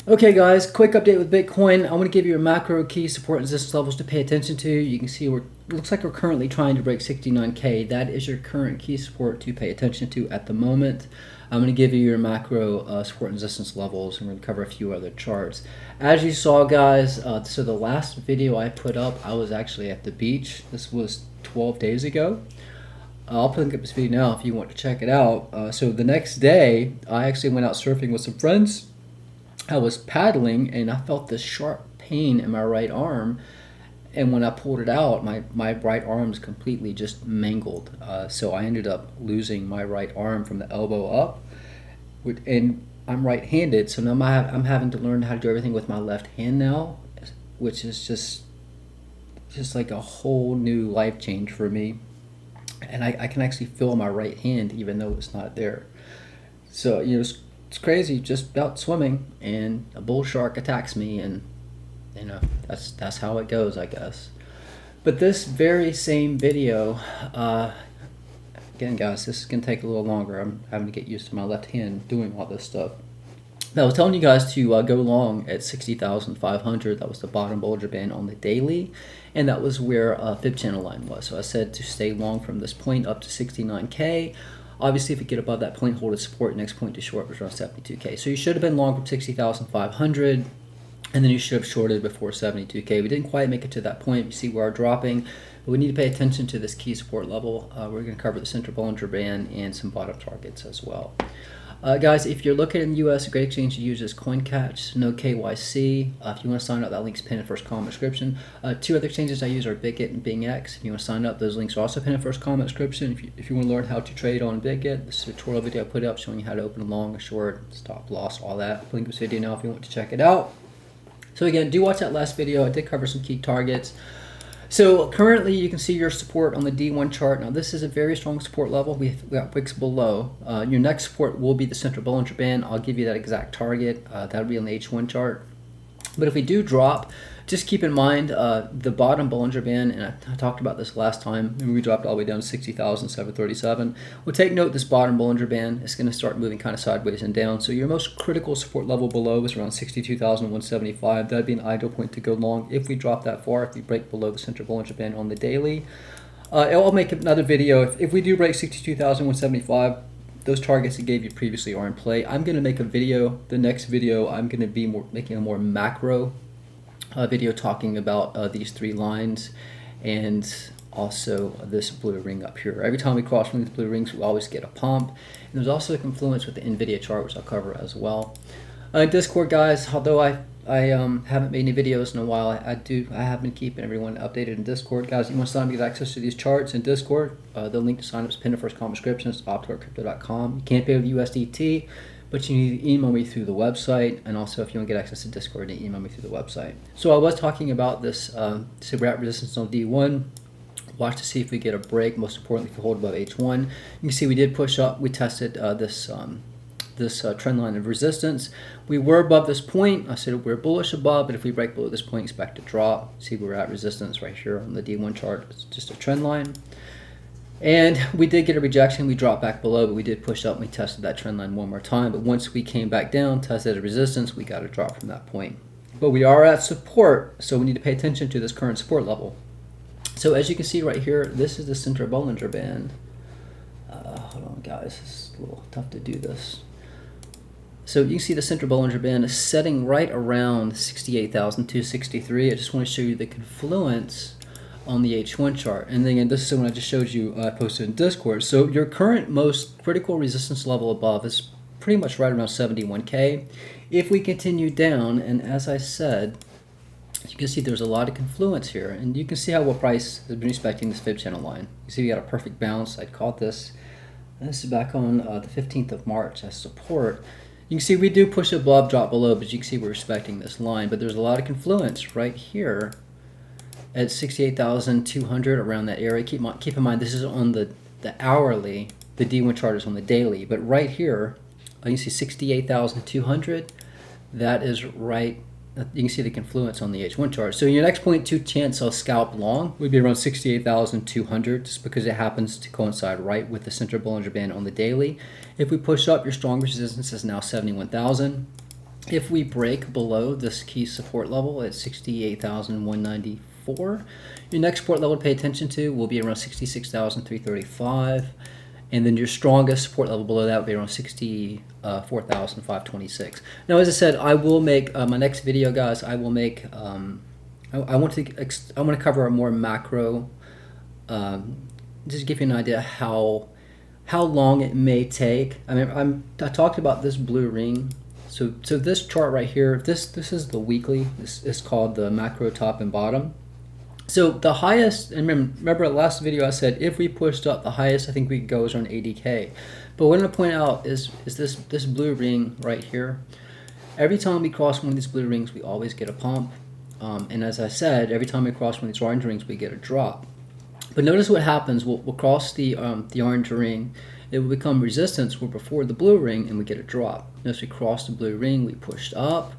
Okay guys, quick update with Bitcoin. I want to give you a macro key support and resistance levels to pay attention to. You can see it looks like we're currently trying to break 69K. That is your current key support to pay attention to at the moment. I'm going to give you your macro support and resistance levels, and we're going to cover a few other charts. As you saw guys, so the last video I put up, I was actually at the beach. This was 12 days ago. I'll put up this video now if you want to check it out. So the next day, I actually went out surfing with some friends. I was paddling and I felt this sharp pain in my right arm, and when I pulled it out, my right arm was completely just mangled. So I ended up losing my right arm from the elbow up, and I'm right-handed, so now I'm having to learn how to do everything with my left hand now, which is just like a whole new life change for me. And I can actually feel my right hand even though it's not there. So it's crazy, just about swimming and a bull shark attacks me, and that's how it goes, I guess. But this very same video, again guys, this is gonna take a little longer. I'm having to get used to my left hand doing all this stuff. Now, I was telling you guys to go long at 60,500. That was the bottom Bollinger Band on the daily, and that was where fib channel line was. So I said to stay long from this point up to 69K. Obviously, if you get above that point, hold a support. Next point to short was around 72K. So you should have been long from 60,500, and then you should have shorted before 72K. We didn't quite make it to that point. You see we are dropping, but we need to pay attention to this key support level. We're going to cover the central Bollinger Band and some bottom targets as well. Guys, if you're looking in the US, a great exchange to use is CoinCatch, no KYC. If you want to sign up, that link's pinned in the first comment description. Two other exchanges I use are Bitget and BingX. If you want to sign up, those links are also pinned in the first comment description. If you want to learn how to trade on Bitget, this is a tutorial video I put up showing you how to open a long, a short, stop loss, all that. I'll link this video now if you want to check it out. So again, do watch that last video. I did cover some key targets. So currently you can see your support on the D1 chart. Now this is a very strong support level. We've got wicks below. Your next support will be the central Bollinger Band. I'll give you that exact target. That'll be on the H1 chart. But if we do drop, just keep in mind the bottom Bollinger Band, and I talked about this last time, and we dropped all the way down to 60,737. Well, take note, this bottom Bollinger Band is going to start moving kind of sideways and down. So your most critical support level below is around 62,175. That'd be an ideal point to go long if we drop that far, if we break below the central Bollinger Band on the daily. I'll make another video. If we do break 62,175, those targets I gave you previously are in play. I'm going to make a video. The next video, I'm going to be making a more macro video talking about these three lines and also this blue ring up here. Every time we cross one of these blue rings, we always get a pump. And there's also a confluence with the NVIDIA chart, which I'll cover as well. Discord guys, although I haven't made any videos in a while, I have been keeping everyone updated in Discord. Guys, you want to sign up to get access to these charts in Discord, the link to sign up is pinned in the first comment description. It's optimarkcrypto.com. You can't pay with USDT, but you need to email me through the website, and also if you want to get access to Discord, you email me through the website. So I was talking about this super at resistance on D1. Watch to see if we get a break. Most importantly, if we hold above H1. You can see we did push up. We tested this trend line of resistance. We were above this point. I said we're bullish above, but if we break below this point, expect to drop. See, we're at resistance right here on the D1 chart. It's just a trend line. And we did get a rejection. We dropped back below, but we did push up and we tested that trend line one more time. But once we came back down, tested a resistance, we got a drop from that point. But we are at support, so we need to pay attention to this current support level. So as you can see right here, this is the central Bollinger Band. Hold on guys, it's a little tough to do this. So you can see the central Bollinger Band is setting right around 68,263. I just want to show you the confluence on the H1 chart. And then again, this is the one I just showed you, I posted in Discord. So your current most critical resistance level above is pretty much right around 71K. If we continue down, and as I said, you can see there's a lot of confluence here, and you can see how well price has been respecting this fib channel line. You see we got a perfect bounce. I caught this. This is back on the 15th of March as support. You can see we do push above, drop below, but you can see we're respecting this line. But there's a lot of confluence right here at 68,200, around that area. Keep in mind this is on the hourly. The D1 chart is on the daily, but right here you can see 68,200. That is right. You can see the confluence on the H1 chart. So your next point to chance I'll scalp long would be around 68,200, just because it happens to coincide right with the central Bollinger Band on the daily. If we push up, your strongest resistance is now 71,000. If we break below this key support level at 68,194, your next support level to pay attention to will be around 66,335, and then your strongest support level below that will be around 64,526. Now, as I said, I will make my next video, guys. I will make. I want to cover a more macro. Just to give you an idea how long it may take. I mean, I talked about this blue ring. So this chart right here, this is the weekly. This is called the macro top and bottom. So the highest, and remember last video I said if we pushed up, the highest I think we could go is around 80K. But what I'm going to point out is this blue ring right here. Every time we cross one of these blue rings, we always get a pump. And as I said, every time we cross one of these orange rings, we get a drop. But notice what happens. We'll cross the orange ring. It will become resistance. We're before the blue ring, and we get a drop. Notice we crossed the blue ring, we pushed up,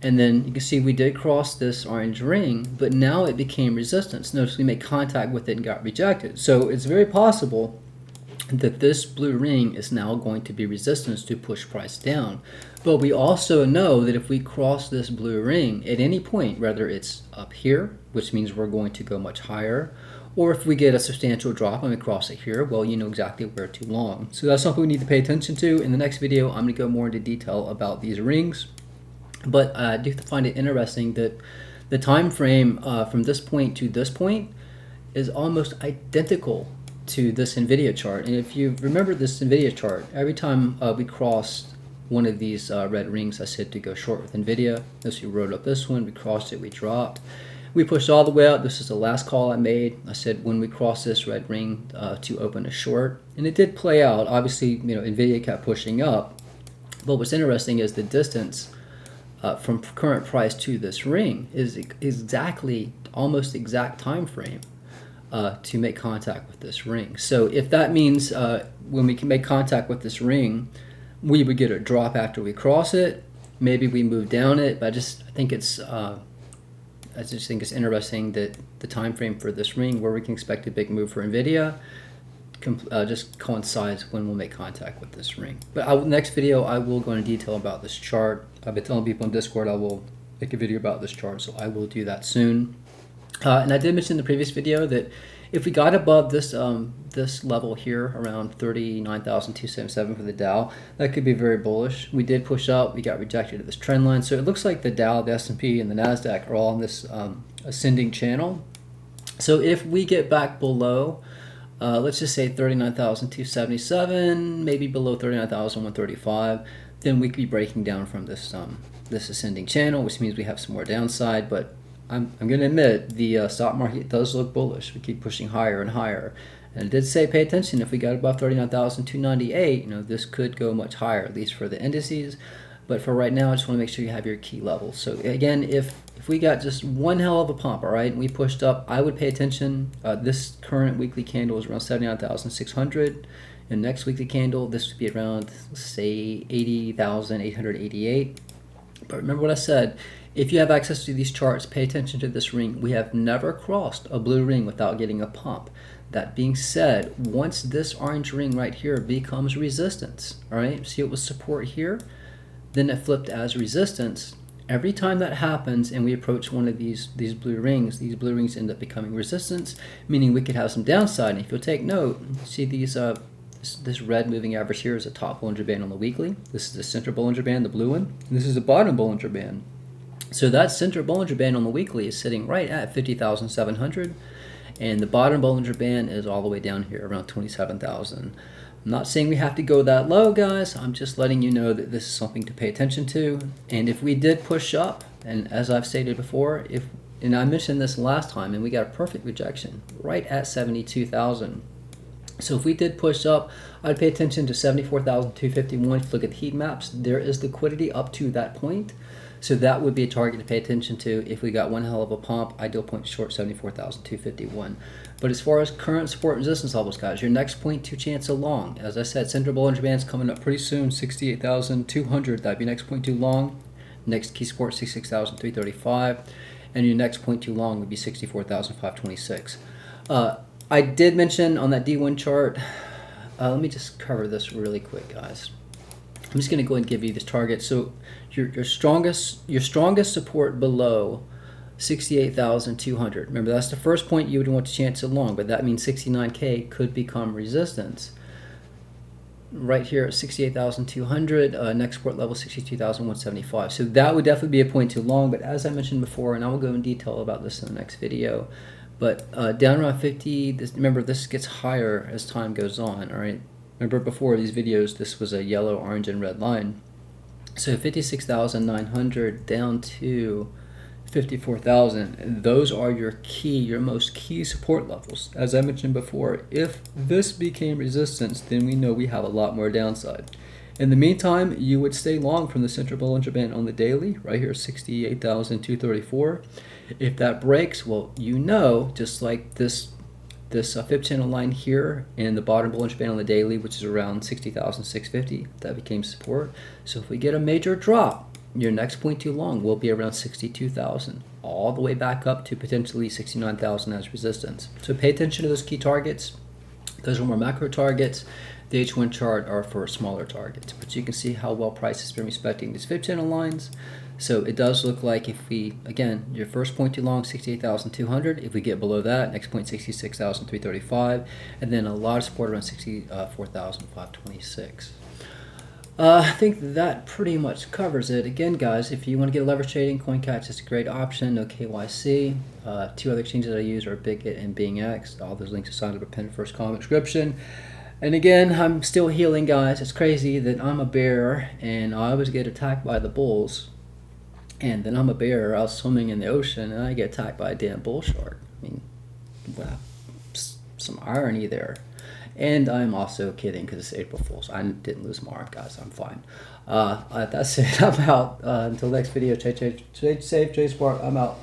and then you can see we did cross this orange ring, but now it became resistance. Notice we made contact with it and got rejected. So it's very possible that this blue ring is now going to be resistance to push price down. But we also know that if we cross this blue ring at any point, whether it's up here, which means we're going to go much higher, or if we get a substantial drop and we cross it here, well, you know exactly where to long. So that's something we need to pay attention to. In the next video, I'm going to go more into detail about these rings. But I do find it interesting that the time frame from this point to this point is almost identical to this NVIDIA chart. And if you remember this NVIDIA chart, every time we crossed one of these red rings, I said to go short with NVIDIA. As we rode up this one, we crossed it, we dropped. We pushed all the way out. This is the last call I made. I said when we cross this red ring to open a short, and it did play out. Obviously, you know, NVIDIA kept pushing up. But what's interesting is the distance from current price to this ring is exactly, almost exact time frame to make contact with this ring. So if that means when we can make contact with this ring, we would get a drop after we cross it. Maybe we move down it, but I just think it's interesting that the time frame for this ring, where we can expect a big move for NVIDIA, just coincides when we'll make contact with this ring. But next video, I will go into detail about this chart. I've been telling people in Discord I will make a video about this chart, so I will do that soon. And I did mention in the previous video that if we got above this this level here around 39,277 for the Dow, that could be very bullish. We did push up, we got rejected at this trend line. So it looks like the Dow, the S&P, and the NASDAQ are all on this ascending channel. So if we get back below, let's just say 39,277, maybe below 39,135, then we could be breaking down from this this ascending channel, which means we have some more downside. But I'm going to admit the stock market does look bullish. We keep pushing higher and higher. And it did say pay attention. If we got above 39,298, you know, this could go much higher, at least for the indices. But for right now, I just want to make sure you have your key levels. So again, if we got just one hell of a pump, all right, and we pushed up, I would pay attention. This current weekly candle is around 79,600. And next weekly candle, this would be around, say, 80,888. But remember what I said. If you have access to these charts, pay attention to this ring. We have never crossed a blue ring without getting a pump. That being said, once this orange ring right here becomes resistance, all right, see it was support here, then it flipped as resistance. Every time that happens and we approach one of these blue rings end up becoming resistance, meaning we could have some downside. And if you'll take note, see these this red moving average here is a top Bollinger Band on the weekly. This is the center Bollinger Band, the blue one. And this is the bottom Bollinger Band. So that center Bollinger Band on the weekly is sitting right at 50,700, and the bottom Bollinger Band is all the way down here around 27,000. I'm not saying we have to go that low, guys. I'm just letting you know that this is something to pay attention to. And if we did push up, and as I've stated before, and I mentioned this last time, and we got a perfect rejection right at 72,000. So if we did push up, I'd pay attention to 74,251. If you look at the heat maps, there is liquidity up to that point. So that would be a target to pay attention to. If we got one hell of a pump, ideal point short 74,251. But as far as current support resistance levels, guys, your next point to chance a long. As I said, central Bollinger Band's coming up pretty soon, 68,200. That'd be next point too long. Next key support 66,335, and your next point too long would be 64,526. I did mention on that D1 chart. Let me just cover this really quick, guys. I'm just going to go ahead and give you this target. So your strongest support below 68,200. Remember, that's the first point you would want to chance it long, but that means 69K could become resistance. Right here at 68,200, next support level 62,175. So that would definitely be a point too long, but as I mentioned before, and I will go in detail about this in the next video, but down around 50, remember this gets higher as time goes on, all right? Remember before these videos, this was a yellow, orange, and red line. So 56,900 down to 54,000. Those are your most key support levels. As I mentioned before, if this became resistance, then we know we have a lot more downside. In the meantime, you would stay long from the central Bollinger Band on the daily, right here, 68,234. If that breaks, well, you know, just like this fib channel line here and the bottom Bollinger Band on the daily, which is around 60,650, that became support. So if we get a major drop, your next point too long will be around 62,000, all the way back up to potentially 69,000 as resistance. So pay attention to those key targets. Those are more macro targets. The H1 chart are for smaller targets, but you can see how well price has been respecting these fib channel lines. So it does look like if we, again, your first point too long, 68,200. If we get below that, next point 66,335, and then a lot of support around 64,526. I think that pretty much covers it. Again, guys, if you want to get leverage trading, CoinCatch is a great option. No KYC. Two other exchanges that I use are Bigot and BingX. All those links are signed up or pinned first comment description. And again, I'm still healing, guys. It's crazy that I'm a bear and I always get attacked by the bulls. And then I'm a bear out swimming in the ocean and I get attacked by a damn bull shark. I mean, wow, some irony there. And I'm also kidding because it's April Fool's. I didn't lose my arm, guys. I'm fine. That's it. I'm out. Until next video, trade safe, trade smart. I'm out.